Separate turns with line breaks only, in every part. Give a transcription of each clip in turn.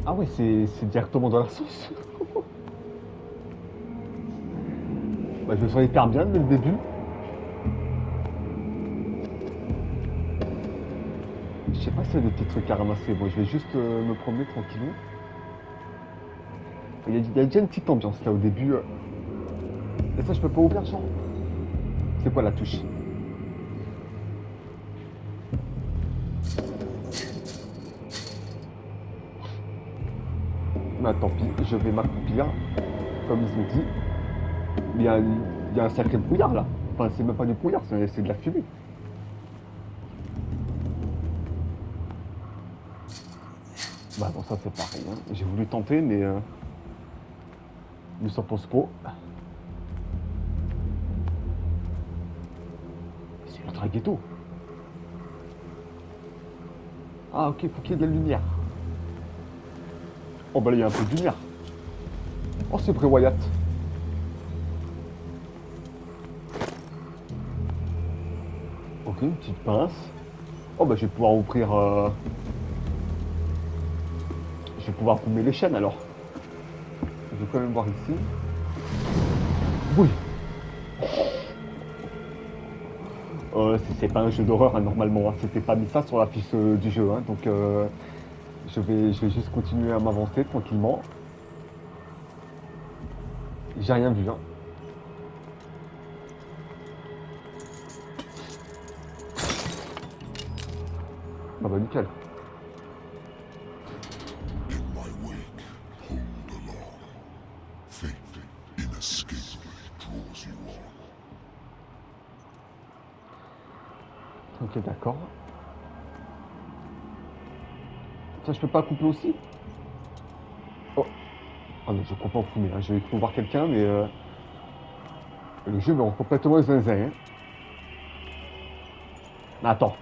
Ah ouais, c'est directement dans la sauce. Bah, je me sens hyper bien dès le début. Je sais pas s'il y a des petits trucs à ramasser. Bon, je vais juste me promener tranquillou. Il y a déjà une petite ambiance là au début. Et ça, je peux pas ouvrir, genre. C'est quoi la touche? Bah tant pis, je vais m'accroupir, comme ils ont dit. Mais il y a un sacré brouillard là. Enfin, c'est même pas du brouillard, c'est de la fumée. Bah bon, ça c'est pareil. Hein. J'ai voulu tenter, mais nous s'en pose trop. C'est ultra ghetto. Ah ok, faut qu'il y ait de la lumière. Oh bah là, il y a un peu de lumière. Oh, c'est prévoyant. Ok, une petite pince. Oh bah je vais pouvoir ouvrir... Je vais pouvoir couper les chaînes alors. Je vais quand même voir ici. Oui. C'est pas un jeu d'horreur hein, normalement. Hein. C'était pas mis ça sur la fiche du jeu. Hein, donc je vais juste continuer à m'avancer tranquillement. J'ai rien vu. Hein. Ah bah nickel.
In my wake, hold along. Fate inescapably draws you on.
Ok d'accord. Ça je peux pas couper aussi? Oh. Ah non, je comprends pas en fumer. Hein. Je vais voir quelqu'un mais le jeu me rend complètement zinzin. Hein. Mais attends.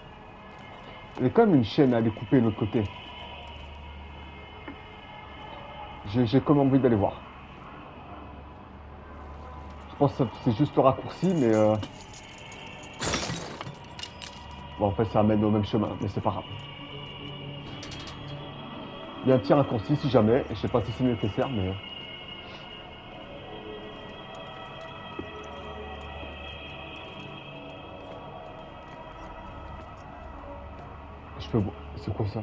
Il y a quand même une chaîne à aller couper de l'autre côté. J'ai comme envie d'aller voir. Je pense que c'est juste le raccourci, mais bon, en fait, ça amène au même chemin, mais c'est pas grave. Il y a un petit raccourci si jamais, je sais pas si c'est nécessaire, mais je peux boire. C'est quoi ça?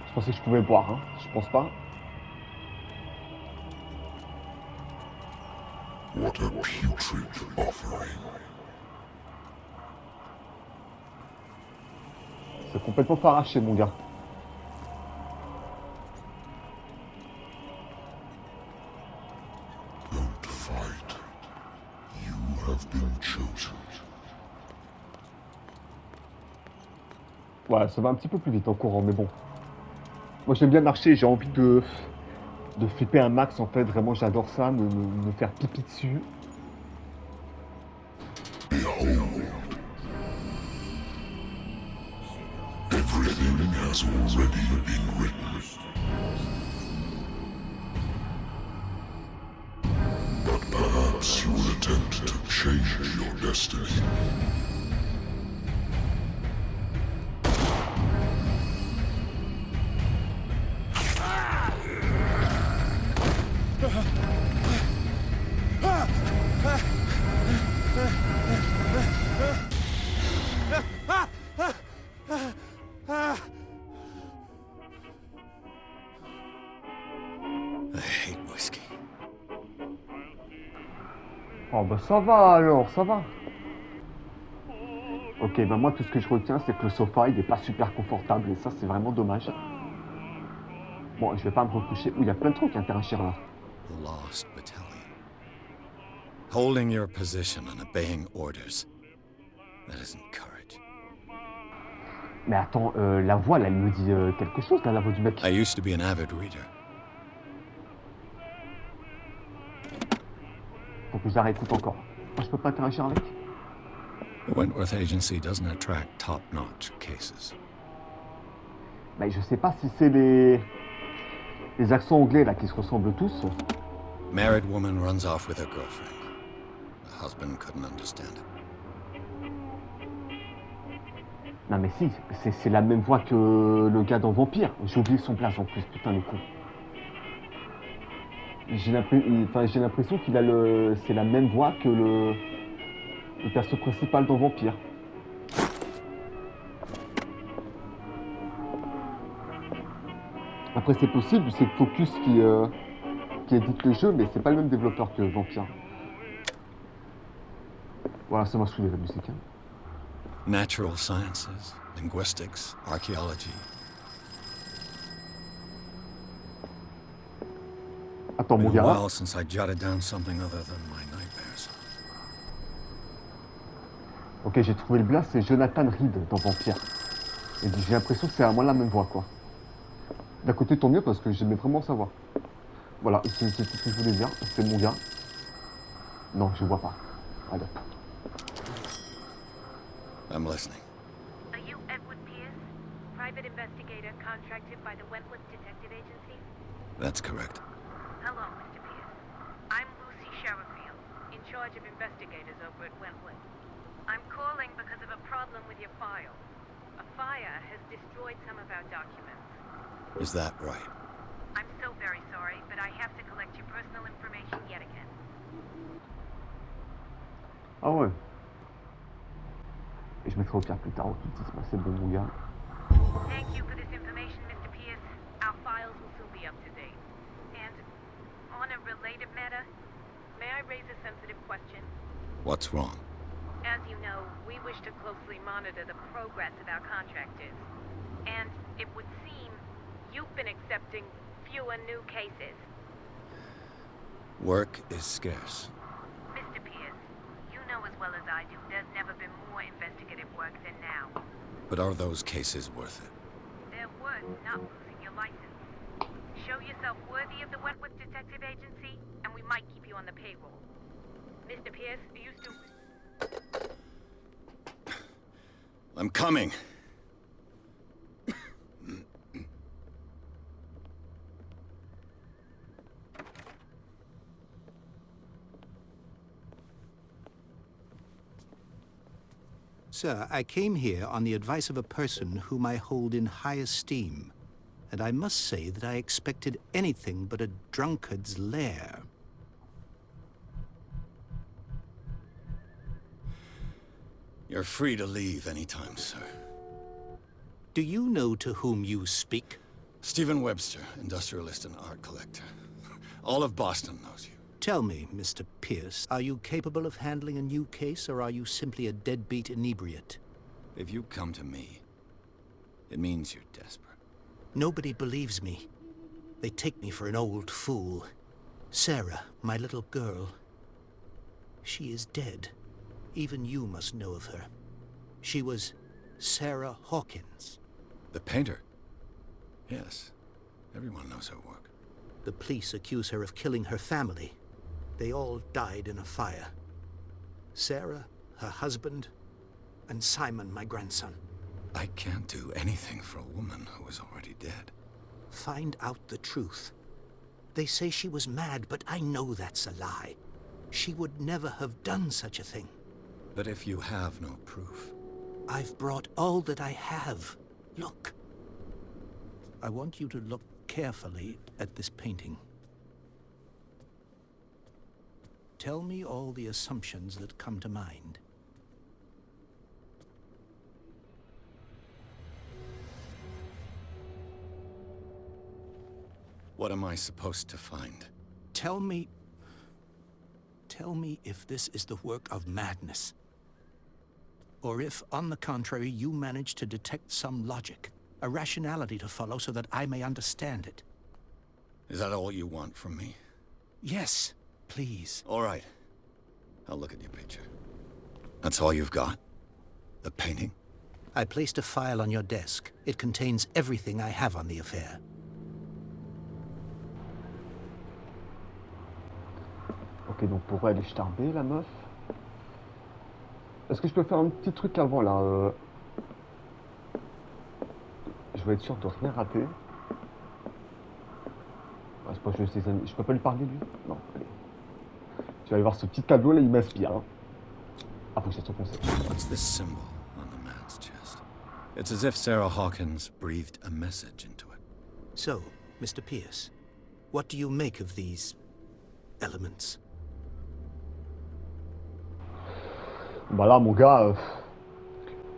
Je pensais que je pouvais boire, hein. Je pense pas.
What a putrid offering.
C'est complètement pas arraché, mon gars.
Don't fight. You have been chosen.
Ouais, ça va un petit peu plus vite en courant, mais bon. Moi, j'aime bien marcher, j'ai envie de flipper un max, en fait. Vraiment, j'adore ça, me faire pipi dessus.
Behold. Everything has already been written. But perhaps you will attempt to change your destiny.
I hate whiskey.
Oh, bah ça va alors, ça va. Ok, bah moi, tout ce que je retiens, c'est que le sofa, il est pas super confortable, et ça, c'est vraiment dommage. Bon, je vais pas me recoucher. Ouh, il y a plein de trucs intéressants là.
The Lost Battalion. Holding your position and obeying orders. That isn't courage.
Mais attends, la voix là, elle me dit quelque chose là, la voix du mec.
I used to be an avid reader.
Faut que je la réécoute encore. Moi, je peux pas interagir avec.
The Wentworth Agency doesn't attract top-notch cases.
Mais je sais pas si c'est les accents anglais là qui se ressemblent tous.
Married woman runs off with her girlfriend. The husband couldn't understand it.
Non mais si, c'est la même voix que le gars dans Vampire. J'ai oublié son place en plus, putain le con. J'ai l'impression qu'il a c'est la même voix que le perso principal dans Vampire. Après, c'est possible, c'est Focus qui édite le jeu, mais c'est pas le même développeur que Vampire. Voilà, ça m'a saoulé la musique. Hein.
Natural sciences, linguistics, archaeology.
Attends, mon
Been a
gars.
while since I jotted down something other than my nightmares.
Ok, j'ai trouvé le blast, c'est Jonathan Reed dans Vampire. Et j'ai l'impression que c'est à moi la même voix, quoi. D'un côté, tant mieux, parce que j'aimais vraiment savoir. Voilà, c'est tout ce que je voulais dire. C'est mon gars. Non, je vois pas. Allez.
I'm listening.
Are you Edward Pierce, private investigator contracted by the Wentworth Detective Agency?
That's correct.
Hello, Mr. Pierce. I'm Lucy Sherrifield, in charge of investigators over at Wentworth. I'm calling because of a problem with your file. A fire has destroyed some of our documents.
Is that right?
I'm so very sorry, but I have to collect your personal information yet again.
Ah ouais. Et je mettrai au pire plus tard au tout c'est bon, mon gars.
Thank you for this information, Mr. Pierce. Our files will soon be up to date. And on a related matter, may I raise a sensitive question?
What's wrong?
As you know, we wish to closely monitor the progress of our contractors. And it would seem you've been accepting fewer new cases.
Work is scarce.
Mr. Pierce, you know as well as I do there's never been more investigative work than now.
But are those cases worth it?
They're worth not losing your license. Show yourself worthy of the Wentworth Detective Agency, and we might keep you on the payroll. Mr. Pierce, are you still...
I'm coming.
Sir, I came here on the advice of a person whom I hold in high esteem, and I must say that I expected anything but a drunkard's lair.
You're free to leave anytime, sir.
Do you know to whom you speak?
Stephen Webster, industrialist and art collector. All of Boston knows you.
Tell me, Mr. Pierce, are you capable of handling a new case, or are you simply a deadbeat inebriate?
If you come to me, it means you're desperate.
Nobody believes me. They take me for an old fool. Sarah, my little girl, she is dead. Even you must know of her. She was Sarah Hawkins.
The painter? Yes. Everyone knows her work.
The police accuse her of killing her family. They all died in a fire. Sarah, her husband, and Simon, my grandson.
I can't do anything for a woman who is already dead.
Find out the truth. They say she was mad, but I know that's a lie. She would never have done such a thing.
But if you have no proof...
I've brought all that I have. Look. I want you to look carefully at this painting. Tell me all the assumptions that come to mind.
What am I supposed to find?
Tell me if this is the work of madness. Or if, on the contrary, you manage to detect some logic, a rationality to follow so that I may understand it.
Is that all you want from me?
Yes, please.
All right. I'll look at your picture. That's all you've got? The painting?
I placed a file on your desk. It contains everything I have on the affair.
Ok, donc pour elle, je B, la meuf. Est-ce que je peux faire un petit truc avant, là Je vais être sûr de rien rater. Ouais, c'est pas que je peux pas lui parler, lui. Non, allez. Tu vas aller voir ce petit tableau, là, il m'inspire. Hein. Ah, faut que je te conseille.
What's this symbol on the man's chest? It's as if Sarah Hawkins breathed a message into it.
So, Mr. Pierce, what do you make of these elements.
Bah là, mon gars,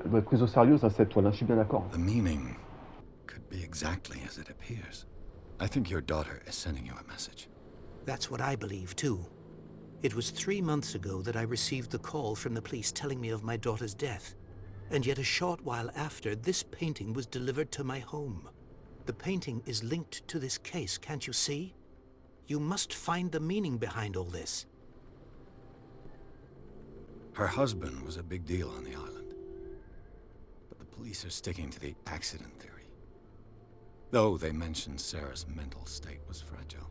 elle doit être prise au sérieux, ça, cette toile, hein, je suis bien d'accord.
The meaning could be exactly as it appears. I think your daughter is sending you a message.
That's what I believe, too. It was 3 months ago that I received the call from the police telling me of my daughter's death. And yet a short while after, this painting was delivered to my home. The painting is linked to this case, can't you see? You must find the meaning behind all this.
Her husband was a big deal on the island. But the police are sticking to the accident theory. Though they mentioned Sarah's mental state was fragile.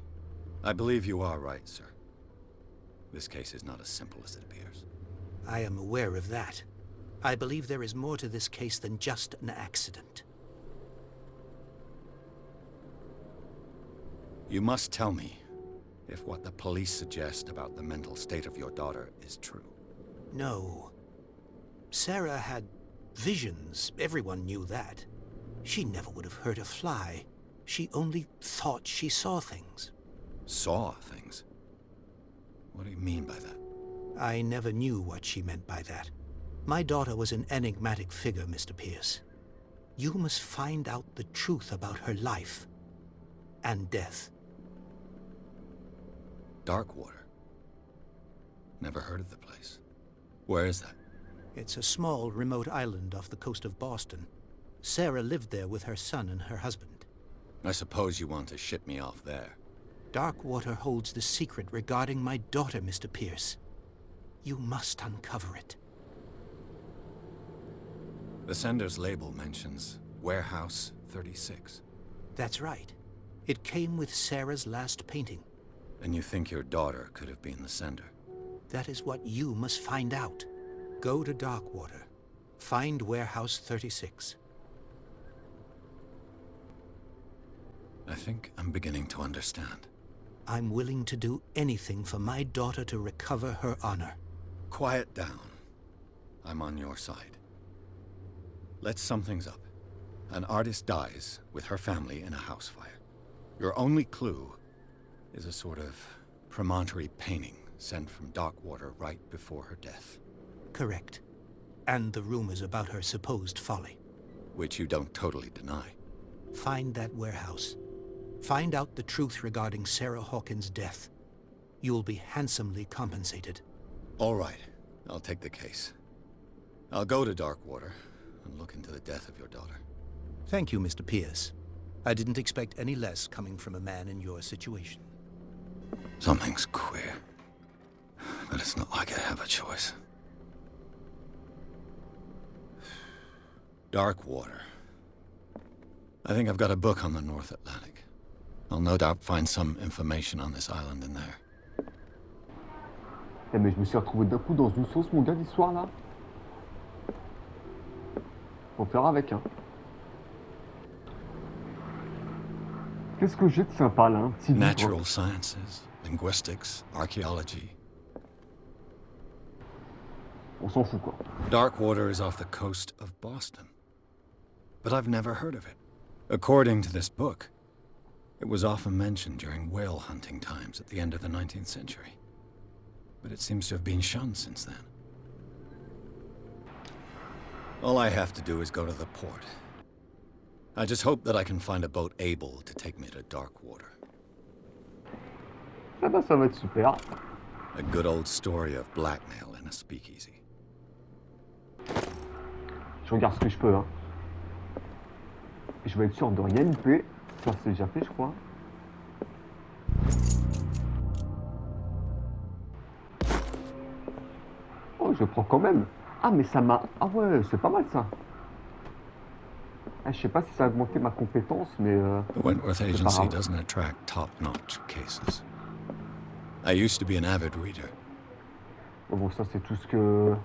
I believe you are right, sir. This case is not as simple as it appears.
I am aware of that. I believe there is more to this case than just an accident.
You must tell me if what the police suggest about the mental state of your daughter is true.
No. Sarah had visions. Everyone knew that. She never would have hurt a fly. She only thought she saw things.
Saw things? What do you mean by that?
I never knew what she meant by that. My daughter was an enigmatic figure, Mr. Pierce. You must find out the truth about her life and death.
Darkwater. Never heard of the place. Where is that?
It's a small, remote island off the coast of Boston. Sarah lived there with her son and her husband.
I suppose you want to ship me off there.
Darkwater holds the secret regarding my daughter, Mr. Pierce. You must uncover it.
The sender's label mentions Warehouse 36.
That's right. It came with Sarah's last painting.
And you think your daughter could have been the sender?
That is what you must find out. Go to Darkwater. Find Warehouse 36.
I think I'm beginning to understand.
I'm willing to do anything for my daughter to recover her honor.
Quiet down. I'm on your side. Let's sum things up. An artist dies with her family in a house fire. Your only clue is a sort of promontory painting sent from Darkwater right before her death.
Correct. And the rumors about her supposed folly.
Which you don't totally deny.
Find that warehouse. Find out the truth regarding Sarah Hawkins' death. You'll be handsomely compensated.
All right. I'll take the case. I'll go to Darkwater and look into the death of your daughter.
Thank you, Mr. Pierce. I didn't expect any less coming from a man in your situation.
Something's queer. But it's not like I have a choice. Darkwater. I think I've got a book on the North Atlantic. I'll no doubt find some information on this island in there.
Eh mais je me suis retrouvé d'un coup dans une sauce, mon gars, d'histoire là. Faut faire avec, hein. Qu'est-ce que j'ai de sympa là, un petit livre.
Natural sciences, linguistics, archaeology.
On s'en fout quoi.
Darkwater is off the coast of Boston. But I've never heard of it. According to this book, it was often mentioned during whale hunting times at the end of the 19th century. But it seems to have been shunned since then. All I have to do is go to the port. I just hope that I can find a boat able to take me to Darkwater.
Ah bah ça va être super.
A good old story of blackmail in a speakeasy.
Je regarde ce que je peux, hein. Et je vais être sûr de rien louper. Ça c'est déjà fait, je crois. Oh, je prends quand même. Ah, mais ça m'a... Ah ouais, c'est pas mal ça. Ah, je sais pas si ça a augmenté ma compétence, mais...
The Wentworth
c'est pas
Agency
grave.
doesn't attract top-notch cases. I used to be an avid reader.
Bon, ça c'est tout ce que...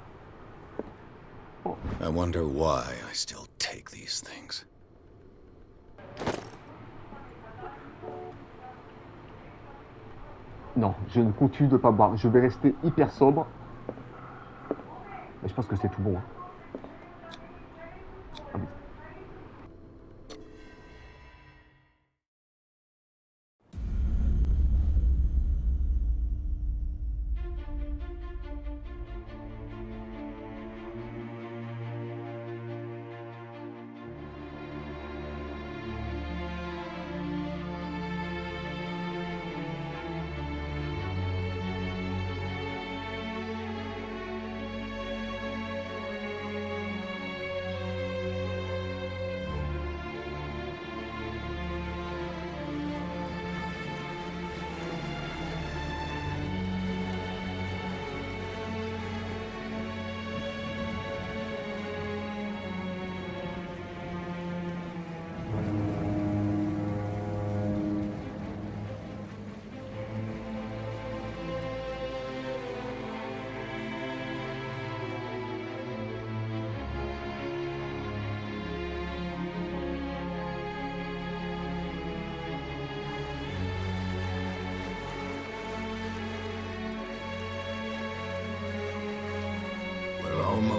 I wonder why I still take these things.
Non, je ne continue de pas boire. Je vais rester hyper sobre. Mais je pense que c'est tout bon, hein. Ah oui.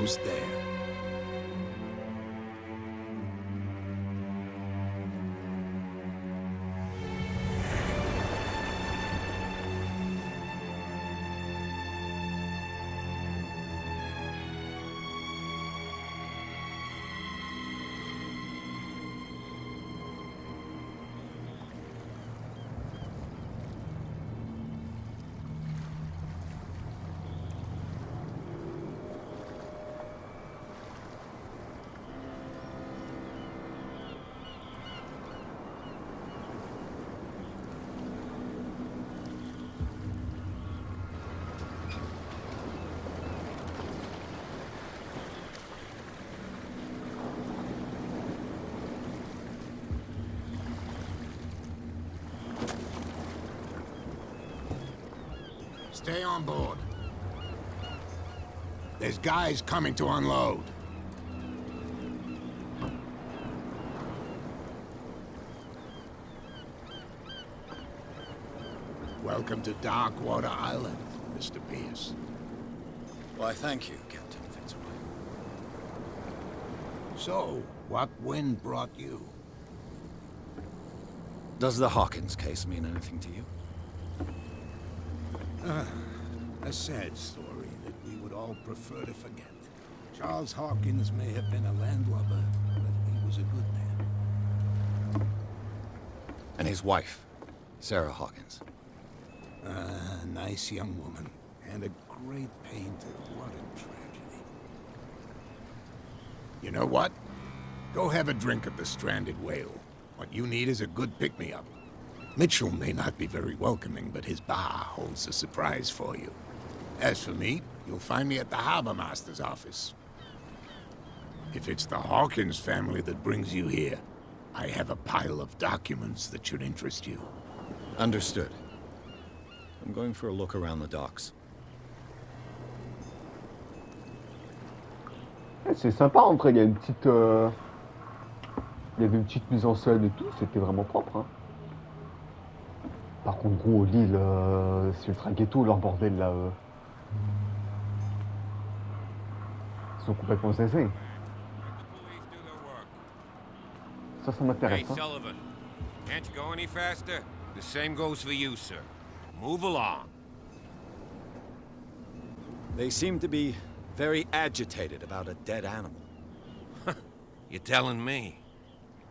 almost there. Stay on board. There's guys coming to unload. Welcome to Darkwater Island, Mr. Pierce.
Why, thank you, Captain Fitzroy.
So, what wind brought you?
Does the Hawkins case mean anything to you?
A sad story that we would all prefer to forget. Charles Hawkins may have been a landlubber, but he was a good man.
And his wife, Sarah Hawkins.
A nice young woman, and a great painter. What a tragedy. You know what? Go have a drink at the Stranded Whale. What you need is a good pick-me-up. Mitchell may not be very welcoming, but his bar holds a surprise for you. As for me, you'll find me at the Harbor Master's office. If it's the Hawkins family that brings you here, I have a pile of documents that should interest you.
Understood. I'm going for a look around the docks.
C'est sympa, en vrai, il y a une petite... Il y avait une petite mise en scène et tout, c'était vraiment propre. Hein. Par contre, gros, l'île, c'est ultra ghetto, leur bordel, là. Ils sont complètement zinzins. Ça m'intéresse.
Hey, Sullivan, can't you go any faster? The same goes for you, sir. Move along.
They seem to be very agitated about a dead animal.
You're telling me?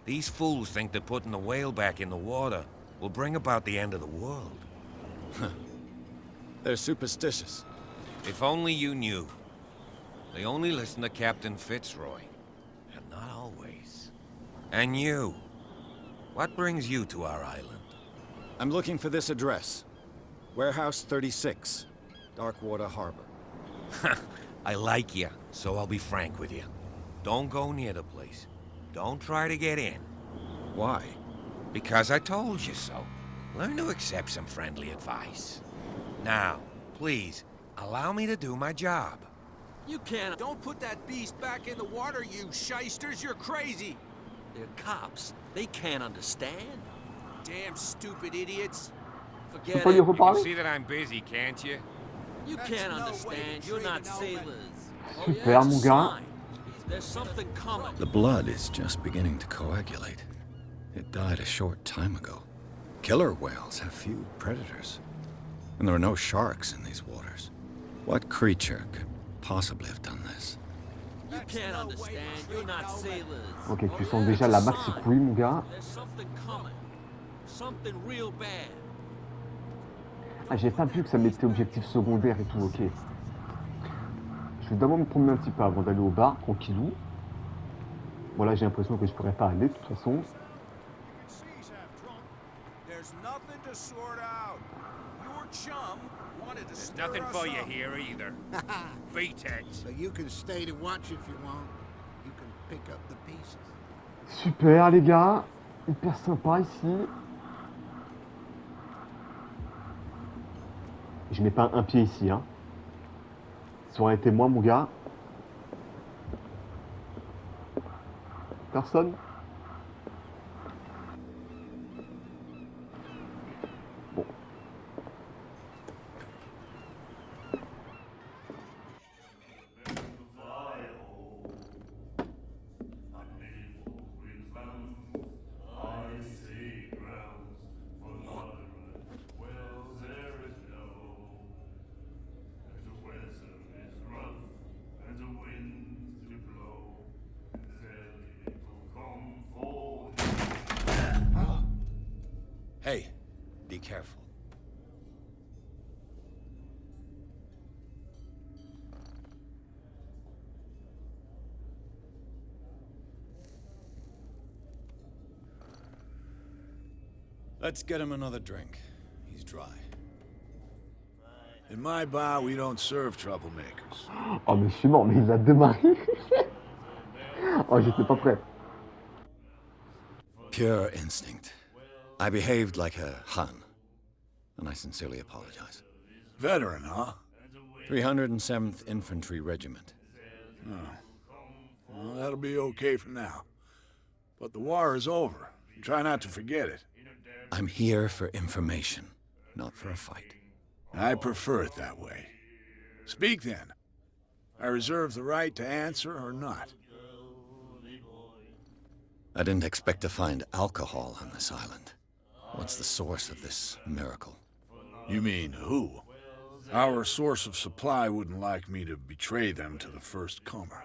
These fools think that putting the whale back in the water will bring about the end of the world.
They're superstitious.
If only you knew. They only listen to Captain Fitzroy. And not always. And you. What brings you to our island?
I'm looking for this address. Warehouse 36, Darkwater Harbor.
I like you, so I'll be frank with you. Don't go near the place. Don't try to get in.
Why?
Because I told you so. Learn to accept some friendly advice. Now, please, allow me to do my job.
You can't. Don't put that beast back in the water, you shysters. You're crazy. They're cops. They can't understand. Damn stupid idiots. Forget it.
You can see that I'm busy, can't you?
You can't understand. You're not sailors.
Super, mon gars.
There's something coming.
The blood is just beginning to coagulate. It died a short time ago. Killer whales have few predators. And there are no sharks in these waters. What creature could possibly have done this?
You can't understand. You're not sailors.
Ok, tu sens déjà la maxi couille, mon gars.
There's something coming. Something real bad.
Ah, j'ai pas vu que ça mettait objectif secondaire et tout, ok. Je vais d'abord me promener un petit peu avant d'aller au bar, tranquillou. Bon, là, j'ai l'impression que je pourrais pas aller, de toute façon.
There's nothing to sort out. Your chum wanted to
There's nothing for you here either. Beat it.
So you can stay to watch if you want. You can pick up the pieces.
Super, les gars. Hyper sympa ici. Je mets pas un pied ici, hein. Ça aurait été moi, mon gars. Personne. Bon.
Hey, be careful. Let's get him another drink. He's dry.
In my bar, we don't serve troublemakers.
Oh mais je suis mort, mais il l'a démarré. Oh, j'étais pas prêt.
Pure instinct. I behaved like a Hun, and I sincerely apologize.
Veteran, huh?
307th Infantry Regiment.
Well, that'll be okay for now. But the war is over. Try not to forget it.
I'm here for information, not for a fight.
I prefer it that way. Speak then. I reserve the right to answer or not.
I didn't expect to find alcohol on this island. What's the source of this miracle?
You mean who? Our source of supply wouldn't like me to betray them to the first comer.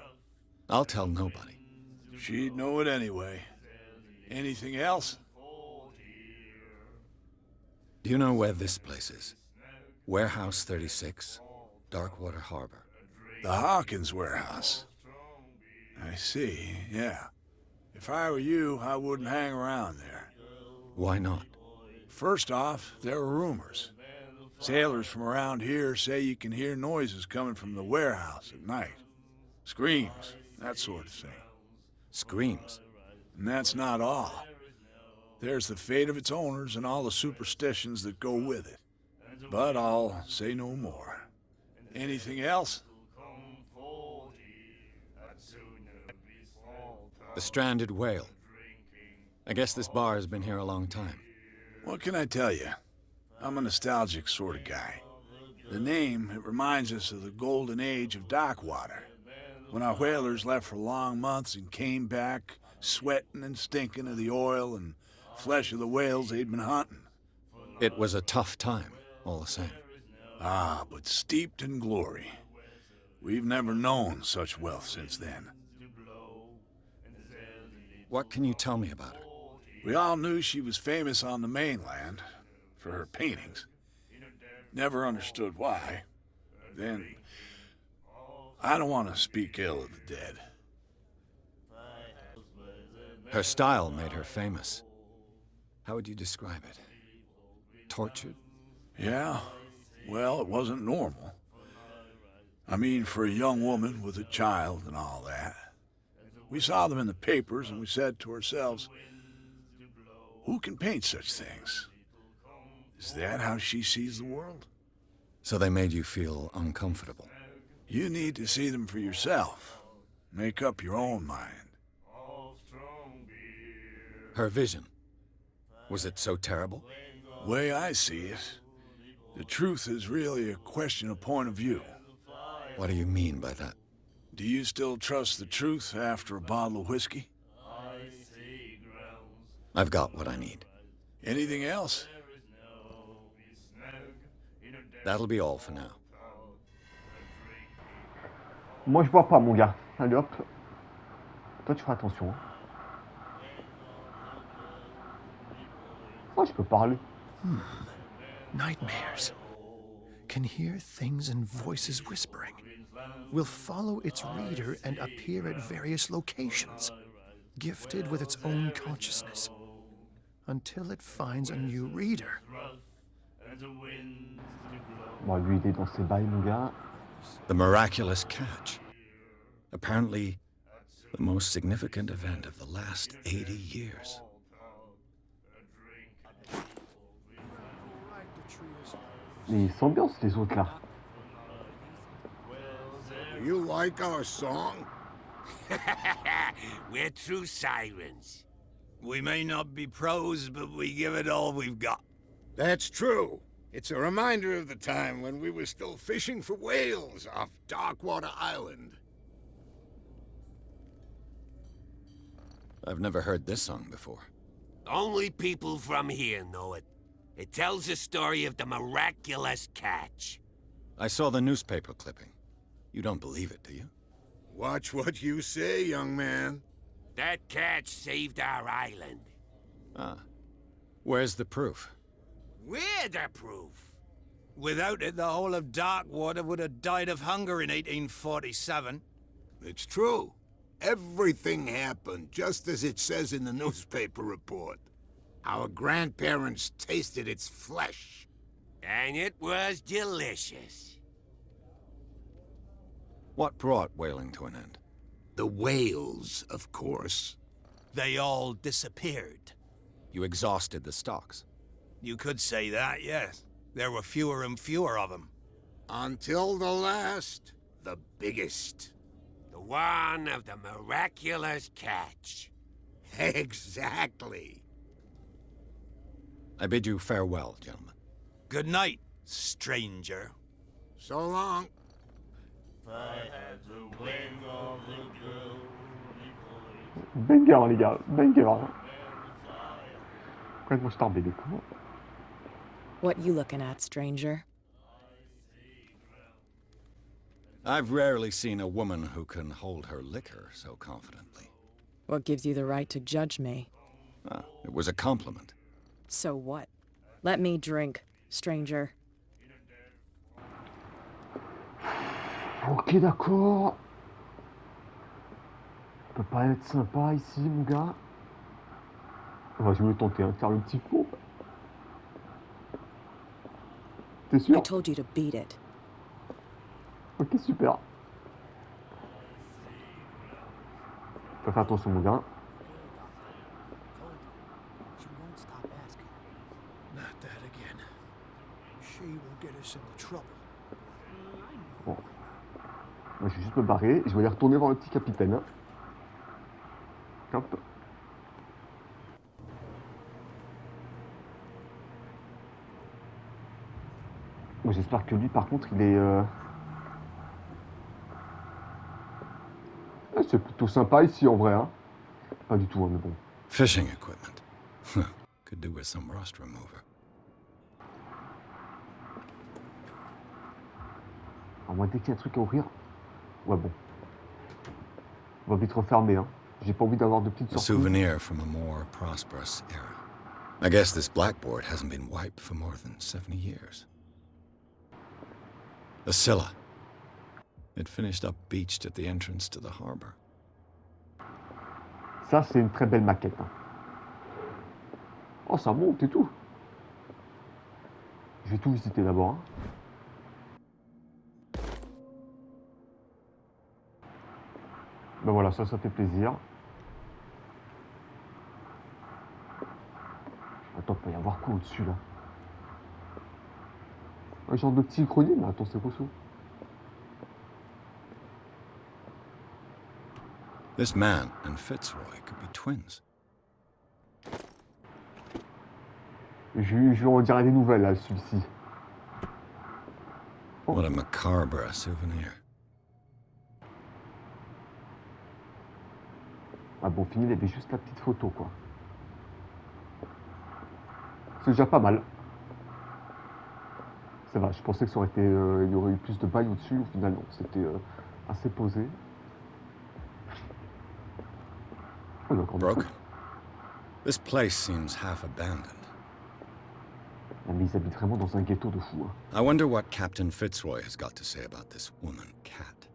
I'll tell nobody.
She'd know it anyway. Anything else?
Do you know where this place is? Warehouse 36, Darkwater Harbor.
The Hawkins Warehouse. I see, yeah. If I were you, I wouldn't hang around there.
Why not?
First off, there are rumors. Sailors from around here say you can hear noises coming from the warehouse at night. Screams, that sort of thing.
Screams?
And that's not all. There's the fate of its owners and all the superstitions that go with it. But I'll say no more. Anything else?
The stranded whale. I guess this bar has been here a long time.
What can I tell you? I'm a nostalgic sort of guy. The name, it reminds us of the golden age of dockwater, when our whalers left for long months and came back sweating and stinking of the oil and flesh of the whales they'd been hunting.
It was a tough time, all the same.
Ah, but steeped in glory. We've never known such wealth since then.
What can you tell me about her?
We all knew she was famous on the mainland for her paintings. Never understood why. Then, I don't want to speak ill of the dead.
Her style made her famous. How would you describe it? Tortured?
Yeah, well, it wasn't normal. I mean, for a young woman with a child and all that. We saw them in the papers and we said to ourselves, who can paint such things? Is that how she sees the world?
So they made you feel uncomfortable?
You need to see them for yourself. Make up your own mind.
Her vision. Was it so terrible?
The way I see it, the truth is really a question of point of view.
What do you mean by that?
Do you still trust the truth after a bottle of whiskey?
I've got what I need.
Anything else?
That'll be all for now.
Moi je bois pas mon gars. Allez hop. Toi tu feras attention. Moi je peux parler.
Nightmares. Can hear things and voices whispering. Will follow its reader and appear at various locations, gifted with its own consciousness, until it finds a new reader.
Bon, lui il est dans ses bails mon gars.
The miraculous catch. Apparently, the most significant event of the last 80 years.
Mais ils s'ambiancent les autres là.
You like our song?
We're true sirens. We may not be pros, but we give it all we've got.
That's true. It's a reminder of the time when we were still fishing for whales off Darkwater Island.
I've never heard this song before.
Only people from here know it. It tells the story of the miraculous catch.
I saw the newspaper clipping. You don't believe it, do you?
Watch what you say, young man.
That catch saved our island.
Ah. Where's the proof?
We're the proof. Without it, the whole of Darkwater would have died of hunger in 1847.
It's true. Everything happened just as it says in the newspaper report. Our grandparents tasted its flesh.
And it was delicious.
What brought whaling to an end?
The whales, of course.
They all disappeared.
You exhausted the stocks.
You could say that, yes. There were fewer and fewer of them.
Until the last, the biggest.
The one of the miraculous catch.
Exactly.
I bid you farewell, gentlemen.
Good night, stranger.
So long.
Banger, les gars, banger. Complètement starbé, du coup.
What you looking at, stranger?
I've rarely seen a woman who can hold her liquor so confidently.
What gives you the right to judge me?
Ah, it was a compliment.
So what? Let me drink, stranger.
Ok, d'accord. On peut pas être sympa ici, mon gars. Enfin, je vais le tenter, hein, de faire le petit coup. T'es sûr?
I told you to beat it.
Ok, super. Faut faire attention, mon gars.
Not that again. She will get us into trouble.
Bon. Moi, je vais juste me barrer. Je vais aller retourner voir le petit capitaine. Hein. Hop. Bon, j'espère que lui, par contre, il est... Ah, c'est plutôt sympa ici, en vrai. Hein. Pas du tout, hein, mais bon.
Fishing equipment. Could do with some rust remover.
Alors, moi, dès qu'il y a un truc à ouvrir... Ouais, bon. On va vite refermer, hein. J'ai pas envie d'avoir de petites
A
surprises.
souvenir from a more prosperous era. I guess this blackboard hasn't been wiped for more than 70 years. A Scylla. It finished up beached at the entrance to the harbor.
Ça, c'est une très belle maquette. Hein. Oh, ça monte et tout. Je vais tout visiter d'abord. Hein. Ben voilà, ça fait plaisir. Attends, il peut y avoir quoi au-dessus, là? Un genre de petit chronique, mais attends, c'est quoi ça?
This man and Fitzroy could be twins.
Je vais en dire des nouvelles, là, celui-ci. Oh.
What a macabre souvenir.
Ah bon, fini, il y avait juste la petite photo, quoi. C'est déjà pas mal. Ça va, je pensais que ça aurait été, il y aurait eu plus de bails au-dessus. Au final, non, c'était assez posé. Oh, il y a encore des
Broken.
trucs.
This place seems half abandoned.
Ah, mais ils habitent vraiment dans un ghetto de fou. Hein.
I wonder what Captain Fitzroy has got to say about this woman cat.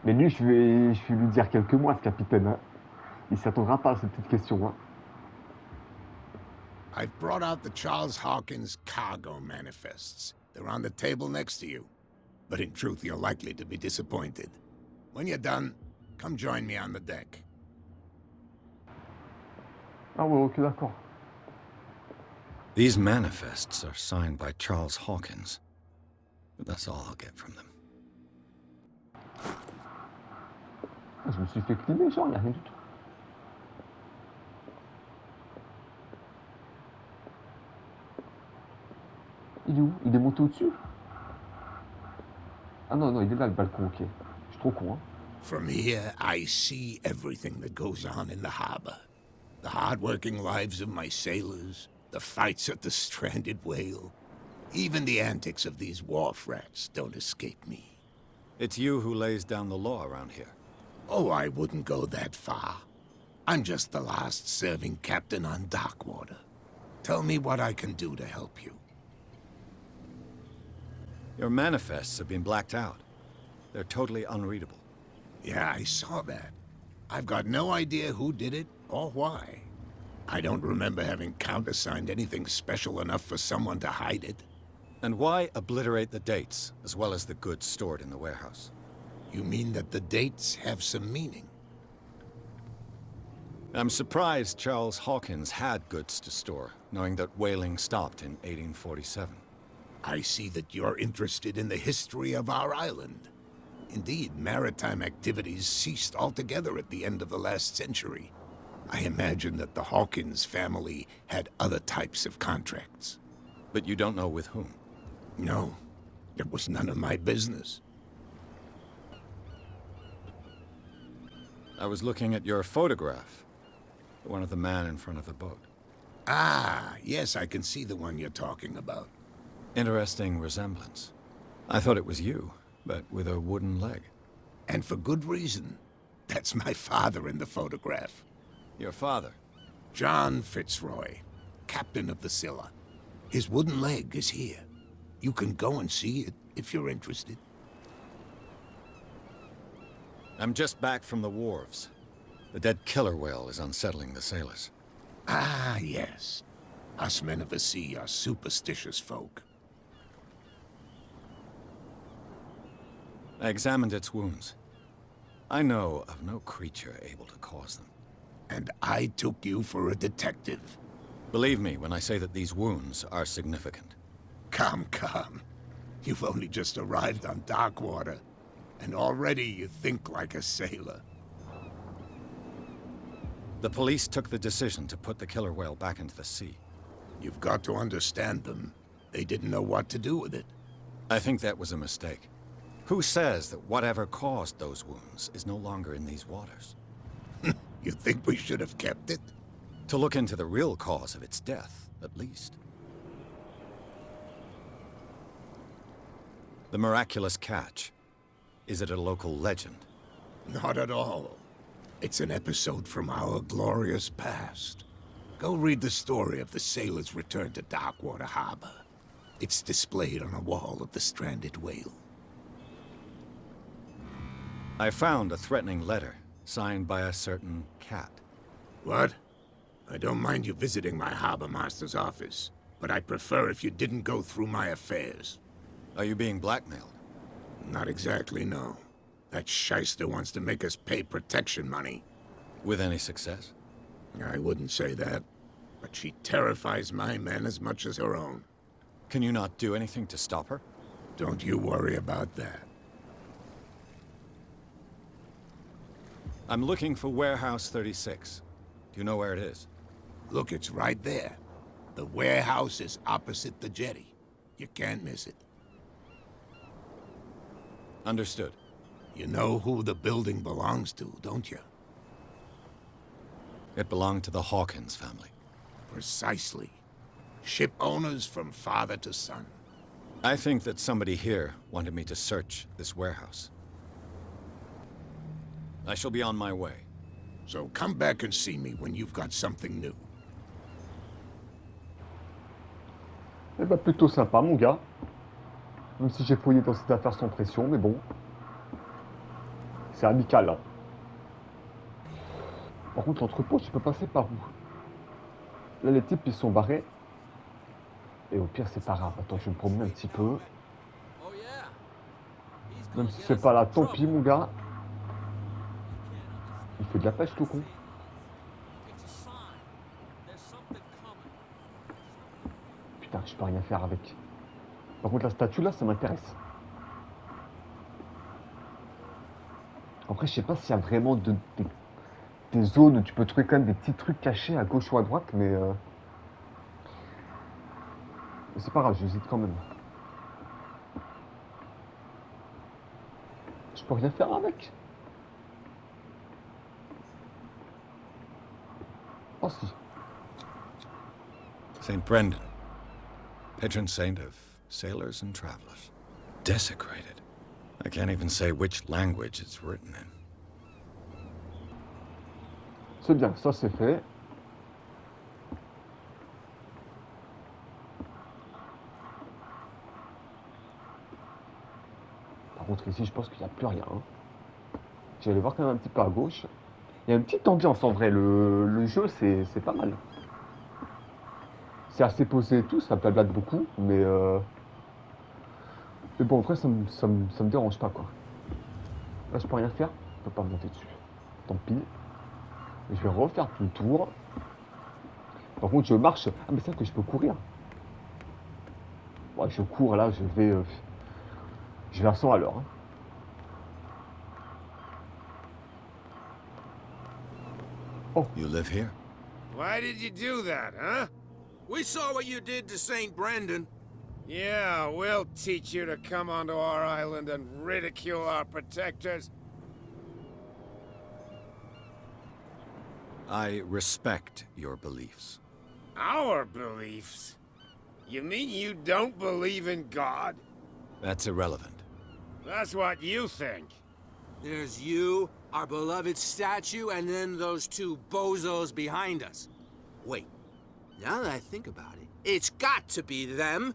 Mais lui, je vais lui dire quelques mois, ce capitaine. Hein. Il s'attendra pas à cette petite question. Hein.
I've brought out the Charles Hawkins cargo manifests. They're on the table next to you. But in truth, you're likely to be disappointed. When you're done, come join me on the deck.
Ah ouais, ok, d'accord.
These manifests are signed by Charles Hawkins. But that's all I'll get from them.
Ah, je me suis fait cliner, genre, il n'y a rien du tout. Il est où? Il est monté au-dessus? Ah non, non, il est là, le balcon, ok. Je suis trop con, hein.
From here, I see everything that goes on in the harbor. The hard-working lives of my sailors, the fights at the stranded whale. Even the antics of these wharf rats don't escape me.
It's you who lays down the law around here.
Oh, I wouldn't go that far. I'm just the last serving captain on Darkwater. Tell me what I can do to help you.
Your manifests have been blacked out. They're totally unreadable.
Yeah, I saw that. I've got no idea who did it or why. I don't remember having countersigned anything special enough for someone to hide it.
And why obliterate the dates, as well as the goods stored in the warehouse?
You mean that the dates have some meaning?
I'm surprised Charles Hawkins had goods to store, knowing that whaling stopped in 1847.
I see that you're interested in the history of our island. Indeed, maritime activities ceased altogether at the end of the last century. I imagine that the Hawkins family had other types of contracts.
But you don't know with whom?
No, it was none of my business.
I was looking at your photograph. The one of the man in front of the boat.
Ah, yes, I can see the one you're talking about.
Interesting resemblance. I thought it was you, but with a wooden leg.
And for good reason. That's my father in the photograph.
Your father?
John Fitzroy, captain of the Scylla. His wooden leg is here. You can go and see it if you're interested.
I'm just back from the wharves. The dead killer whale is unsettling the sailors.
Ah, yes. Us men of the sea are superstitious folk.
I examined its wounds. I know of no creature able to cause them.
And I took you for a detective.
Believe me when I say that these wounds are significant.
Come. You've only just arrived on Darkwater, and already you think like a sailor.
The police took the decision to put the killer whale back into the sea.
You've got to understand them. They didn't know what to do with it.
I think that was a mistake. Who says that whatever caused those wounds is no longer in these waters?
You think we should have kept it?
To look into the real cause of its death, at least. The miraculous catch. Is it a local legend?
Not at all. It's an episode from our glorious past. Go read the story of the sailor's return to Darkwater Harbor. It's displayed on a wall of the stranded whale.
I found a threatening letter, signed by a certain cat.
What? I don't mind you visiting my harbor master's office, but I'd prefer if you didn't go through my affairs.
Are you being blackmailed?
Not exactly, no. That shyster wants to make us pay protection money.
With any success?
I wouldn't say that, but she terrifies my men as much as her own.
Can you not do anything to stop her?
Don't you worry about that.
I'm looking for Warehouse 36. Do you know where it is?
Look, it's right there. The warehouse is opposite the jetty. You can't miss it.
Understood.
You know who the building belongs to, don't you?
It belonged to the Hawkins family.
Precisely. Ship owners from father to son.
I think that somebody here wanted me to search this warehouse. I shall be on my way.
So come back and see me when you've got something new.
Eh bah plutôt sympa mon gars. Même si j'ai fouillé dans cette affaire sans pression, mais bon. C'est amical là. Par contre l'entrepôt, je peux passer par où? Là les types ils sont barrés. Et au pire c'est pas grave. Attends, je vais me promener un petit peu. Même si c'est pas là, tant pis mon gars. Il fait de la pêche tout con. Putain, je peux rien faire avec. Par contre la statue là, ça m'intéresse. Après je sais pas s'il y a vraiment des zones où tu peux trouver quand même des petits trucs cachés à gauche ou à droite, mais c'est pas grave, j'hésite quand même. Je peux rien faire avec. Oh si.
St. Brendan, patron saint of sailors and travelers. Desecrated. I can't even say which language it's written in.
C'est bien, ça c'est fait. Par contre ici je pense qu'il n'y a plus rien. Hein. Je vais aller voir quand même un petit peu à gauche. Il y a une petite ambiance en vrai, le jeu c'est pas mal. C'est assez posé et tout, ça blablate beaucoup, mais bon, après, ça me dérange pas, quoi. Là, je peux rien faire, je peux pas monter dessus. Tant pis. Je vais refaire tout le tour. Par contre, je marche. Ah, mais c'est vrai que je peux courir. Ouais, je cours, là, je vais à 100 à l'heure. Hein.
Oh. You live here?
Why did you do that, huh?
We saw what you did to St. Brendan.
Yeah, we'll teach you to come onto our island and ridicule our protectors.
I respect your beliefs.
Our beliefs? You mean you don't believe in God?
That's irrelevant.
That's what you think.
There's you, our beloved statue, and then those two bozos behind us. Wait, now that I think about it, it's got to be them.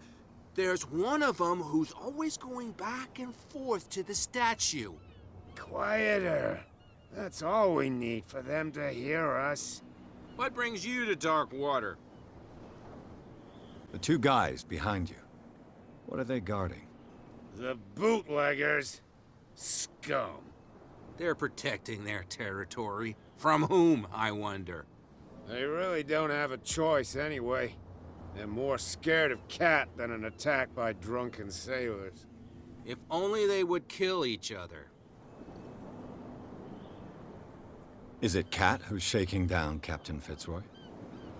There's one of them who's always going back and forth to the statue.
Quieter. That's all we need for them to hear us.
What brings you to Dark Water?
The two guys behind you. What are they guarding?
The bootleggers. Scum.
They're protecting their territory. From whom, I wonder?
They really don't have a choice anyway. They're more scared of Cat than an attack by drunken sailors.
If only they would kill each other.
Is it Cat who's shaking down Captain Fitzroy?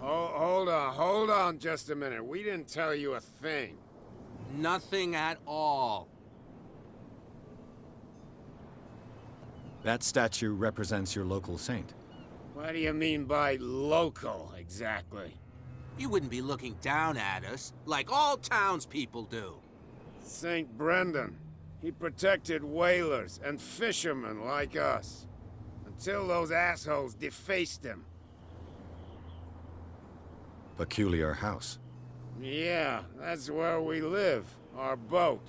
Hold on just a minute. We didn't tell you a thing.
Nothing at all.
That statue represents your local saint.
What do you mean by local, exactly?
You wouldn't be looking down at us, like all townspeople do.
St. Brendan. He protected whalers and fishermen like us. Until those assholes defaced him.
Peculiar house.
Yeah, that's where we live. Our boat.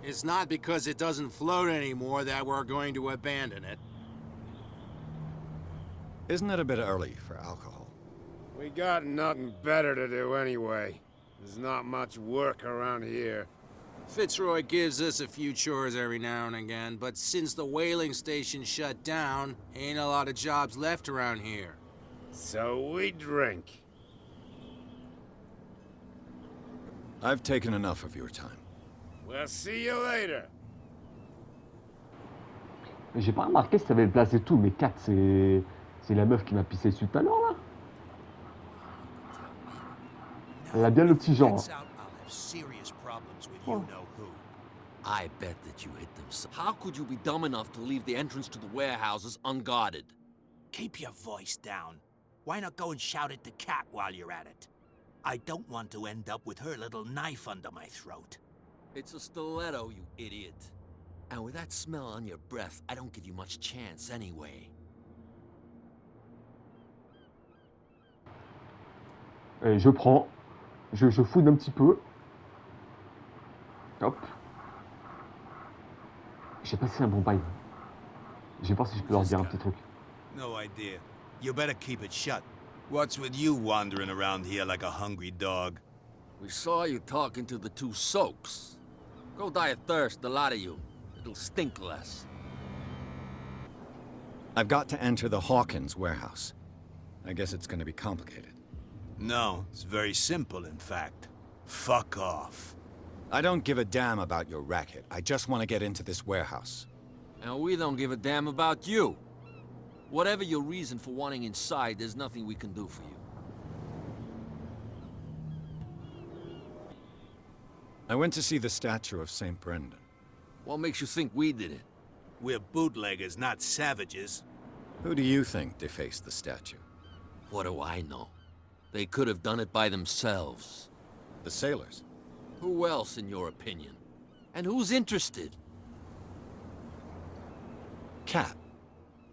It's not because it doesn't float anymore that we're going to abandon it.
Isn't it a bit early for alcohol?
We got nothing better to do anyway. There's not much work around here.
Fitzroy gives us a few chores every now and again, but since the whaling station shut down, ain't a lot of jobs left around here.
So we drink.
I've taken enough of your time.
We'll see you later.
J'ai pas remarqué si ça avait blasé tout, mais Kat, c'est la meuf qui m'a pissé dessus tout à l'heure, là. Elle a bien le petit genre. Oh.
I bet that you hit them. How could you be dumb enough to leave the entrance to the warehouses unguarded?
Keep your voice down. Why not go and shout at the cat while you're at it? I don't want to end up with her little knife under my throat.
It's a stiletto, you idiot. And with that smell on your breath, I don't give you much chance anyway.
Je prends. Je fouine un petit peu. Hop. J'ai passé un bon bail. Je vais voir si je peux leur dire un petit truc.
No idea. You better keep it shut. What's with you wandering around here like a hungry dog?
We saw you talking to the two soaks. Go die of thirst, the lot of you. It'll stink less.
I've got to enter the Hawkins Warehouse. I guess it's going to be complicated.
No, it's very simple, in fact. Fuck off.
I don't give a damn about your racket. I just want to get into this warehouse.
And we don't give a damn about you. Whatever your reason for wanting inside, there's nothing we can do for you.
I went to see the statue of St. Brendan.
What makes you think we did it?
We're bootleggers, not savages.
Who do you think defaced the statue?
What do I know? They could have done it by themselves.
The sailors?
Who else, in your opinion? And who's interested?
Cat.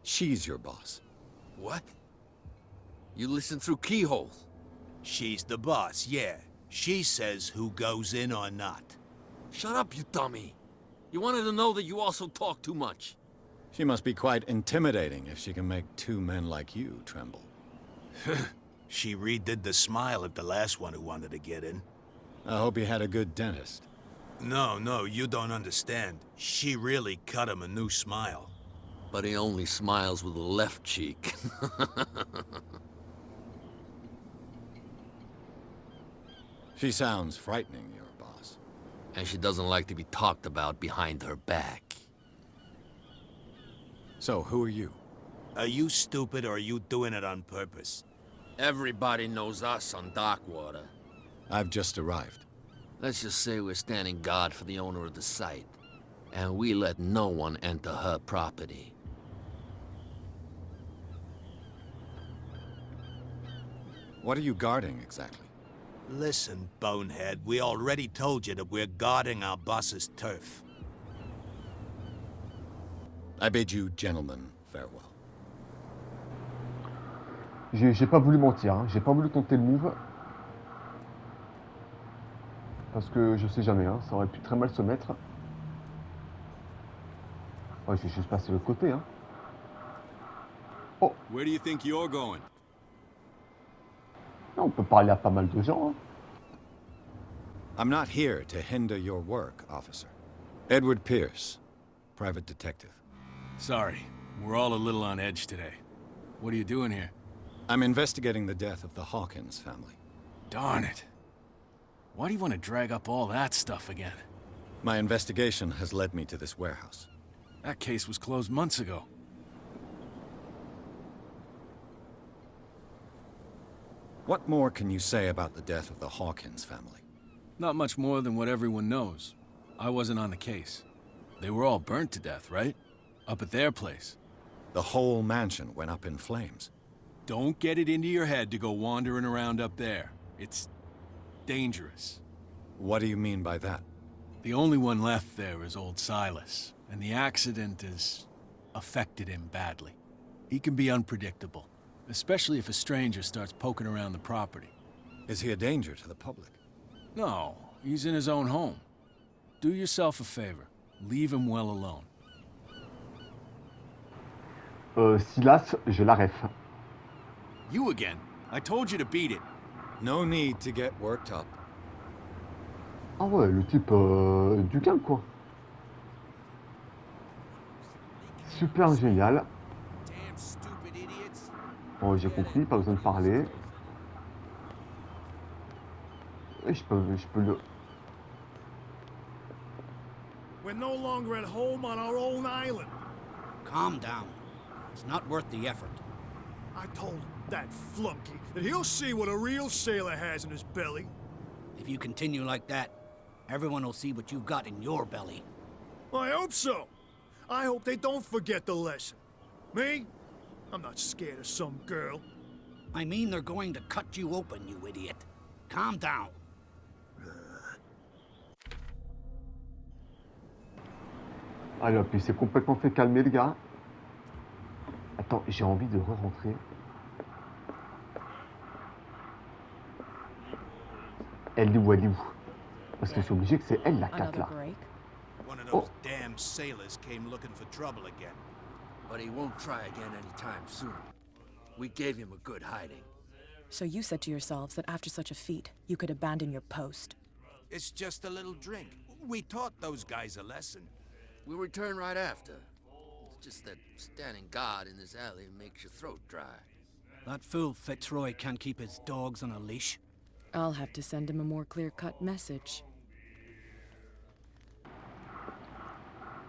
She's your boss.
What? You listen through keyholes.
She's the boss, yeah. She says who goes in or not.
Shut up, you dummy. You wanted to know that you also talk too much.
She must be quite intimidating if she can make two men like you tremble.
She redid the smile at the last one who wanted to get in.
I hope he had a good dentist.
No, you don't understand. She really cut him a new smile.
But he only smiles with the left cheek.
She sounds frightening, your boss.
And she doesn't like to be talked about behind her back.
So, who are you?
Are you stupid or are you doing it on purpose?
Everybody knows us on Darkwater.
I've just arrived.
Let's just say we're standing guard for the owner of the site. And we let no one enter her property.
What are you guarding, exactly?
Listen, bonehead, we already told you that we're guarding our boss's turf.
I bid you gentlemen farewell.
J'ai pas voulu mentir, hein. J'ai pas voulu tenter le move. Parce que je sais jamais, hein. Ça aurait pu très mal se mettre. Ouais, je vais juste passer de l'autre côté, hein. Oh.
Where do you think you're going?
On peut parler à pas mal de gens, hein.
I'm not here to hinder your work, officer. Edward Pierce, private detective.
Sorry, we're all a little on edge today. What are you doing here?
I'm investigating the death of the Hawkins family.
Darn it. Why do you want to drag up all that stuff again?
My investigation has led me to this warehouse.
That case was closed months ago.
What more can you say about the death of the Hawkins family?
Not much more than what everyone knows. I wasn't on the case. They were all burnt to death, right? Up at their place.
The whole mansion went up in flames.
Don't get it into your head to go wandering around up there. It's dangerous.
What do you mean by that?
The only one left there is old Silas, and the accident has affected him badly. He can be unpredictable, especially if a stranger starts poking around the property.
Is he a danger to the public?
No, he's in his own home. Do yourself a favor. Leave him well alone.
Silas, je la ref.
You again. I told you to beat it.
No need to get worked up.
Ah ouais, le type du calme, quoi. Super génial. Bon, j'ai compris, pas besoin de parler. Et je peux le...
We're no longer at home on our own island.
Calm down. It's not worth the effort.
I told that flunky that he'll see what a real sailor has in his belly.
If you continue like that, everyone will see what you've got in your belly.
I hope so. I hope they don't forget the lesson. Me? I'm not scared of some girl.
I mean they're going to cut you open, you idiot. Calm down.
Allez hop, il s'est complètement fait calmer, le gars. Attends, j'ai envie de re-rentrer. Elle est où, elle est où? Parce que c'est obligé que c'est elle, la 4, là.
One of those damn sailors came looking for trouble again.
But he won't try again anytime soon. We gave him a good hiding.
So you said to yourselves that after such a feat, you could abandon your post.
It's just a little drink. We taught those guys a lesson.
We'll return right after. It's just that standing guard in this alley makes your throat dry.
That fool Fitzroy can't keep his dogs on a leash.
I'll have to send him a more clear-cut message.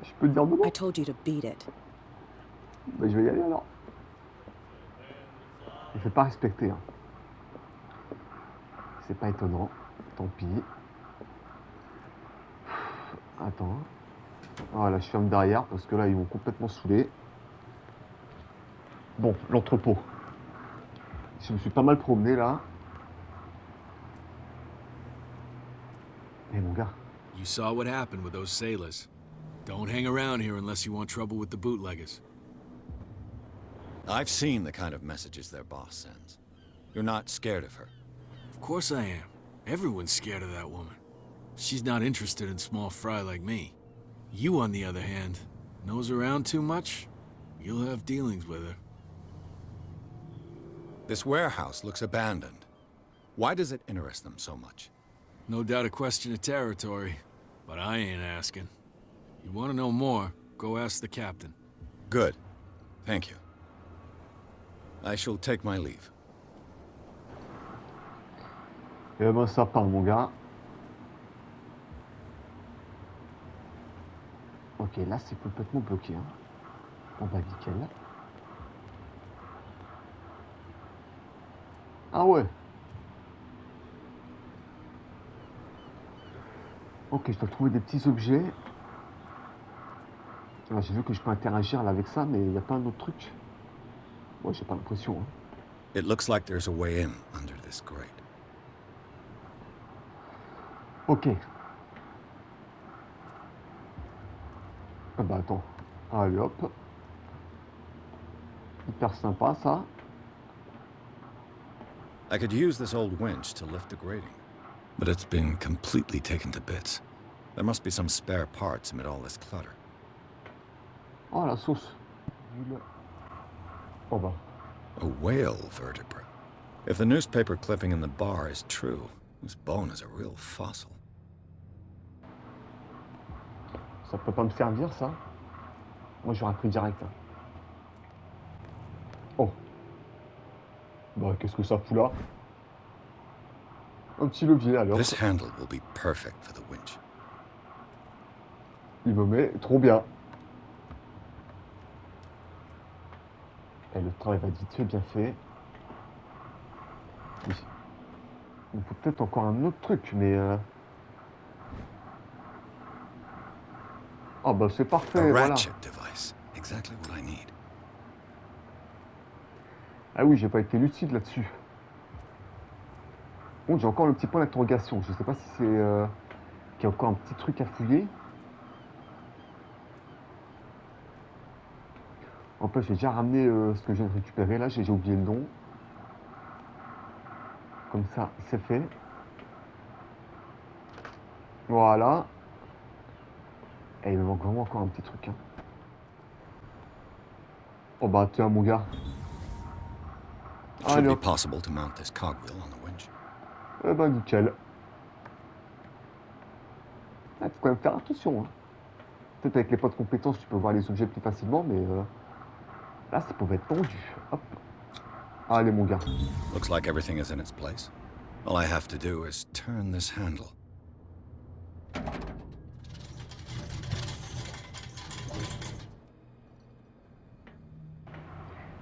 Je peux te dire non?
I told you to beat it.
Bah, je vais y aller alors. Il ne fait pas respecter. Hein. C'est pas étonnant. Tant pis. Attends. Voilà, je ferme derrière parce que là, ils vont complètement saouler. Bon, l'entrepôt. Je me suis pas mal promené là. Eh mon gars.
You saw what happened with those sailors. Don't hang around here unless you want trouble with the bootleggers.
I've seen the kind of messages their boss sends. You're not scared of her?
Of course I am. Everyone's scared of that woman. She's not interested in small fry like me. You, on the other hand, nose around too much, you'll have dealings with her.
This warehouse looks abandoned. Why does it interest them so much?
No doubt a question of territory, but I ain't asking. You want to know more, go ask the captain.
Good. Thank you. I shall take my leave.
Et ben ça part mon gars. Ok, là c'est complètement bloqué. Hein. On va nickel. Ah ouais. Ok, je dois trouver des petits objets. Ah, j'ai vu que je peux interagir là avec ça, mais il n'y a pas un autre truc. Ouais, j'ai pas l'impression. Hein.
It looks like there's a way in under this grate.
Ok. Ah bah attends. Allez hop. Hyper sympa ça.
I could use this old winch to lift the grating, but it's been completely taken to bits. There must be some spare parts amid all this clutter.
Oh la sauce. Oh bah.
A whale vertebra. If the newspaper clipping in the bar is true, this bone is a real fossil.
Ça peut pas me servir ça. Moi j'aurais pris direct. Hein. Oh. Bah qu'est-ce que ça fout là? Un petit levier alors.
This handle will be perfect for the winch.
Il me met trop bien. Et le travail va vite fait, bien fait. Oui. Il faut peut-être encore un autre truc, mais... Ah bah c'est parfait, voilà.
Device. Exactly what I need.
Ah oui, j'ai pas été lucide là-dessus. Bon, j'ai encore le petit point d'interrogation. Je sais pas si c'est... qu'il y a encore un petit truc à fouiller. En plus, j'ai déjà ramené ce que je viens de récupérer. Là, j'ai oublié le nom. Comme ça, c'est fait. Voilà. Et il me manque vraiment encore un petit truc. Hein. Oh bah tiens, mon gars.
It should be possible to mount this cogwheel on the winch.
Eh ben nickel. Il faut quand même faire attention. Hein. Peut-être avec les points de compétences, tu peux voir les objets plus facilement, mais là, ça pouvait être tendu. Hop. Allez, mon gars.
Looks like everything is in its place. All I have to do is turn this handle.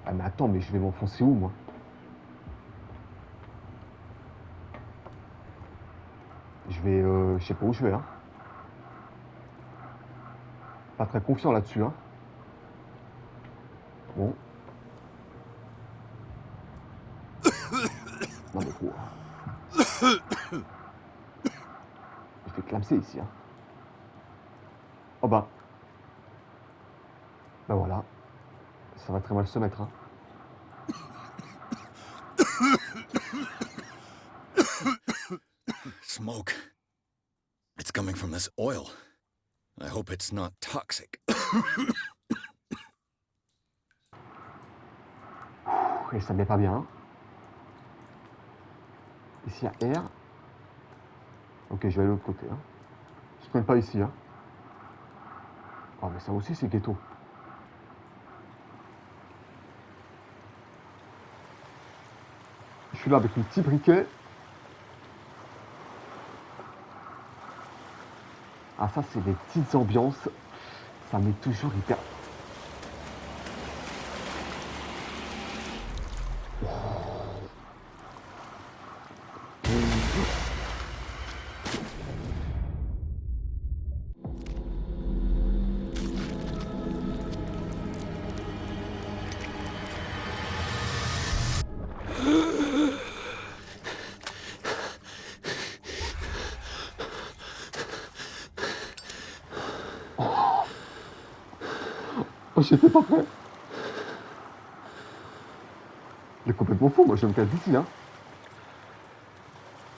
Ah mais attends, mais je vais m'enfoncer où, moi? Je vais... je sais pas où je vais, hein. Pas très confiant là-dessus, hein. Bon. Non mais quoi? Je vais clamser ici, hein. Oh bah. Bah voilà. Ça va très mal se mettre, hein.
Smoke. It's coming from this oil. I hope it's not toxic.
Et ça met pas bien. Hein. Ici, il y a R. Ok, je vais aller de l'autre côté. Hein. Je ne traîne pas ici. Hein. Oh, mais ça aussi, c'est ghetto. Je suis là avec mon petit briquet. Ah, ça, c'est des petites ambiances. Ça met toujours hyper... Oh, j'étais pas prêt. Il est complètement fou, moi je me casse d'ici, hein.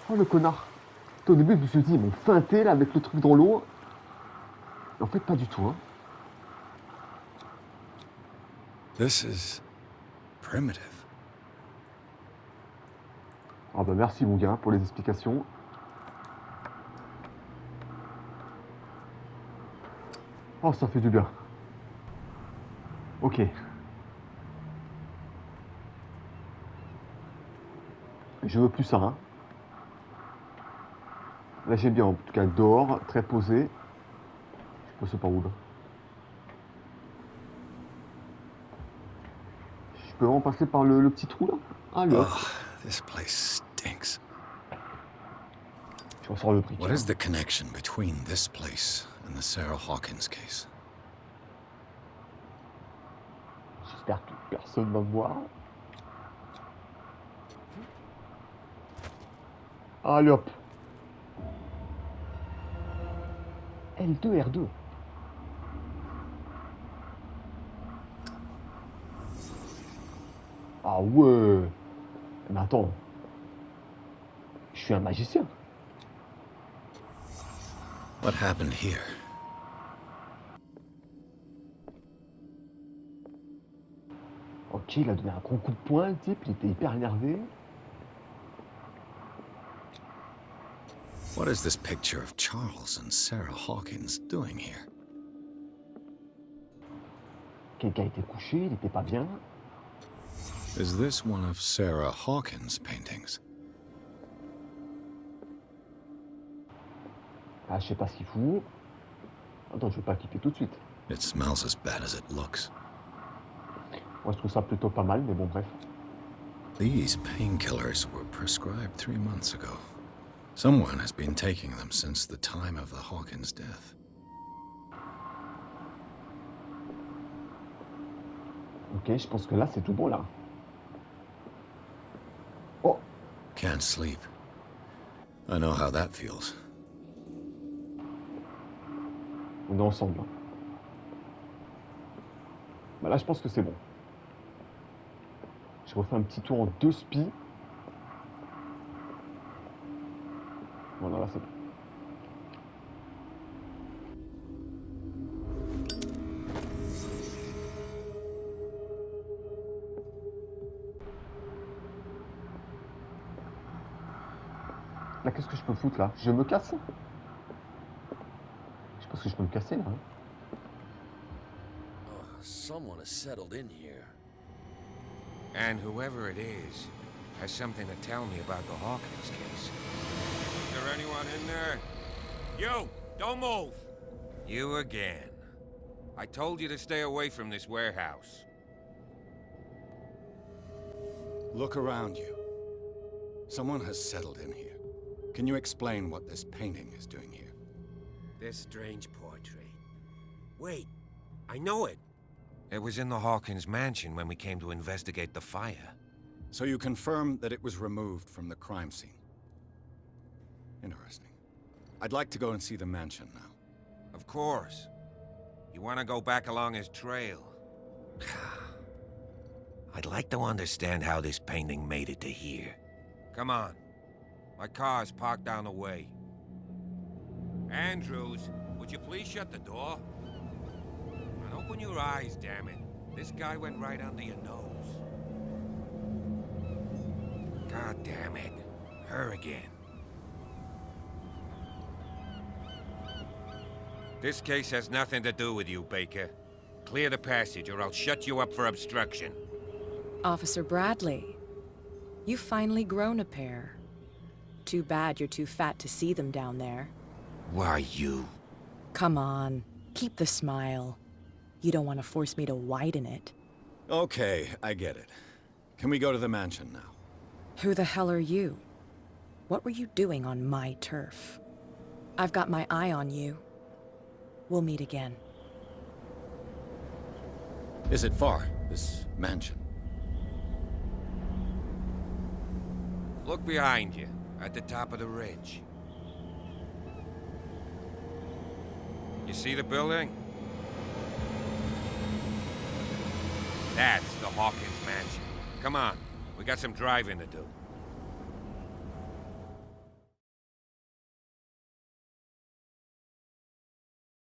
Oh le connard. Au début je me suis dit ils m'ont feinté là avec le truc dans l'eau. En fait pas du tout hein.
This is primitive.
Ah bah merci mon gars pour les explications. Oh ça fait du bien. Ok. Je veux plus ça hein. Là j'ai bien en tout cas dehors, très posé. Je sais pas où là. Je peux vraiment passer par le petit trou là. Allez hop.
Oh, this place stinks.
Je ressors le briquet.
What is the connection between this place and the Sarah Hawkins case?
J'espère que personne va me voir. Allez hop. L2, R2. Ah ouais. Mais attends. Je suis un magicien.
What happened here?
Ok, il a donné un gros coup de poing, le type, il était hyper énervé.
What is this picture of Charles and Sarah Hawkins doing here?
Quelqu'un était couché, il était pas bien.
Is this one of Sarah Hawkins' paintings?
Ah, je sais pas ce qu'il fout. Attends, je vais pas quitter tout de suite.
It smells as bad as it looks.
Moi, je trouve ça plutôt pas mal, mais bon, bref.
These painkillers were prescribed 3 months ago. Someone has been taking them since the time of the Hawkins death.
Ok, je pense que là, c'est tout bon, là. Oh!
Can't sleep. I know how that feels.
On est ensemble. Bah là, je pense que c'est bon. Je refais un petit tour en 2 spies. Voilà, là, c'est bon. Là, qu'est-ce que je peux foutre, là? Je me casse? Je pense que je peux me casser, là.
Someone has settled in here.
And whoever it is has something to tell me about the Hawkins case. Is there anyone in there? You! Don't move! You again. I told you to stay away from this warehouse.
Look around you. Someone has settled in here. Can you explain what this painting is doing here?
This strange portrait. Wait, I know it. It was in the Hawkins mansion when we came to investigate the fire.
So you confirm that it was removed from the crime scene. Interesting. I'd like to go and see the mansion now.
Of course. You want to go back along his trail? I'd like to understand how this painting made it to here. Come on. My car's parked down the way. Andrews, would you please shut the door? And open your eyes, damn it. This guy went right under your nose. God damn it. Her again. This case has nothing to do with you, Baker. Clear the passage or I'll shut you up for obstruction.
Officer Bradley, you've finally grown a pair. Too bad you're too fat to see them down there.
Why, you...
Come on, keep the smile. You don't want to force me to widen it.
Okay, I get it. Can we go to the mansion now?
Who the hell are you? What were you doing on my turf? I've got my eye on you. We'll meet again.
Is it far, this mansion?
Look behind you, at the top of the ridge. You see the building? That's the Hawkins mansion. Come on, we got some driving to do.